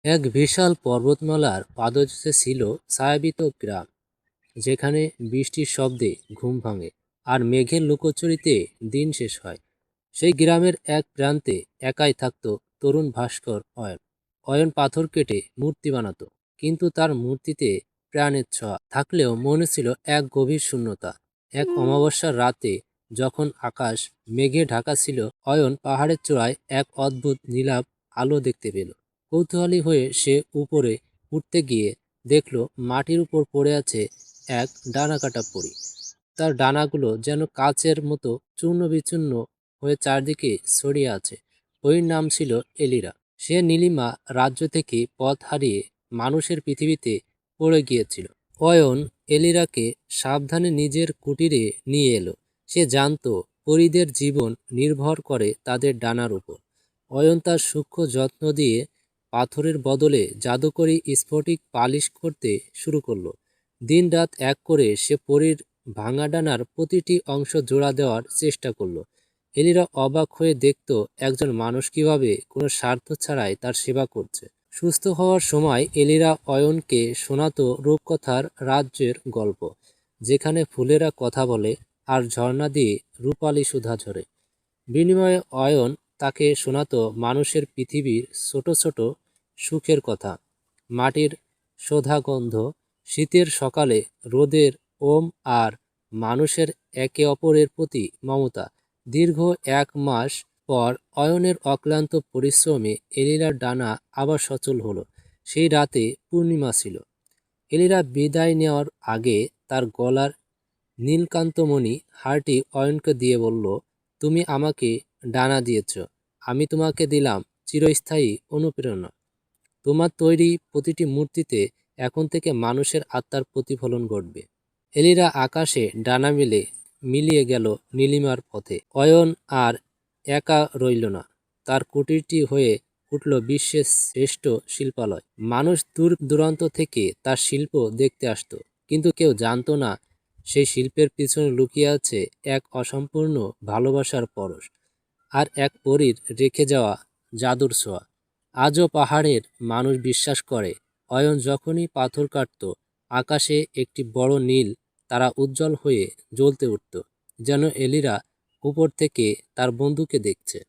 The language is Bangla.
এক বিশাল পর্বতমালার পাদদেশে ছিল ছায়াবৃত গ্রাম, যেখানে বৃষ্টির শব্দে ঘুম ভাঙে আর মেঘের লুকোচুরিতে দিন শেষ হয়। সেই গ্রামের এক প্রান্তে একাই থাকত তরুণ ভাস্কর অয়ন। অয়ন পাথর কেটে মূর্তি বানাতো, কিন্তু তার মূর্তিতে প্রাণের ছোঁয়া থাকলেও মনে ছিল এক গভীর শূন্যতা। এক অমাবস্যার রাতে, যখন আকাশ মেঘে ঢাকা ছিল, অয়ন পাহাড়ের চূড়ায় এক অদ্ভুত নীলাভ আলো দেখতে পেল। কৌতূহলী হয়ে সে উপরে উঠতে গিয়ে দেখল মাটির উপর পড়ে আছে এক ডানাকাটা পরী। তার ডানাগুলো যেন কাচের মতো চূর্ণ বিচূর্ণ হয়ে চারদিকে ছড়িয়ে আছে। পরীর নাম ছিল এলিরা। সে নীলিমা রাজ্য থেকে পথ হারিয়ে মানুষের পৃথিবীতে পড়ে গিয়েছিল। অয়ন এলিরাকে সাবধানে নিজের কুটিরে নিয়ে এলো। সে জানতো পরীদের জীবন নির্ভর করে তাদের ডানার উপর। অয়ন তার সূক্ষ্ম যত্ন দিয়ে পাথরের বদলে জাদুকরি স্ফটিক পালিশ করতে শুরু করলো। দিন রাত এক করে সে পরীর ভাঙা ডানার প্রতিটি অংশ জোড়া দেওয়ার চেষ্টা করলো। এলিরা অবাক হয়ে দেখত একজন মানুষ কিভাবে কোনো স্বার্থ ছাড়াই তার সেবা করছে। সুস্থ হওয়ার সময় এলিরা অয়নকে শোনাতো রূপকথার রাজ্যের গল্প, যেখানে ফুলেরা কথা বলে আর ঝর্ণা দিয়ে রূপালি সুধা ঝরে। বিনিময়ে অয়ন তাকে শোনাতো মানুষের পৃথিবীর ছোট ছোট সুখের কথা, মাটির শোধা গন্ধ, শীতের সকালে রোদের ওম আর মানুষের একে অপরের প্রতি মমতা। দীর্ঘ 1 মাস পর অয়নের অক্লান্ত পরিশ্রমে এলিরার ডানা আবার সচল হলো। সেই রাতে পূর্ণিমা ছিল। এলিরা বিদায় নেওয়ার আগে তার গলার নীলকান্তমণি হারটি অয়নকে দিয়ে বলল, তুমি আমাকে ডানা দিয়েছ, আমি তোমাকে দিলাম চিরস্থায়ী অনুপ্রেরণা। তোমার তৈরি প্রতিটি মূর্তিতে এখন থেকে মানুষের আত্মার প্রতিফলন ঘটবে। এলিরা আকাশে ডানা মিলিয়ে গেল নীলিমার পথে। অয়ন আর একা রইল না। তার কুটিরটি হয়ে উঠল বিশ্বের শ্রেষ্ঠ শিল্পালয়। মানুষ দূর দূরান্ত থেকে তার শিল্প দেখতে আসতো, কিন্তু কেউ জানতো না সেই শিল্পের পিছনে লুকিয়ে আছে এক অসম্পূর্ণ ভালোবাসার পরশ আর এক পরীর রেখে যাওয়া জাদুর ছোঁয়া। আজও পাহাড়ের মানুষ বিশ্বাস করে, অয়ন যখনই পাথর কাটত, আকাশে একটি বড় নীল তারা উজ্জ্বল হয়ে জ্বলতে উঠত, যেন এলিরা উপর থেকে তার বন্ধুকে দেখছে।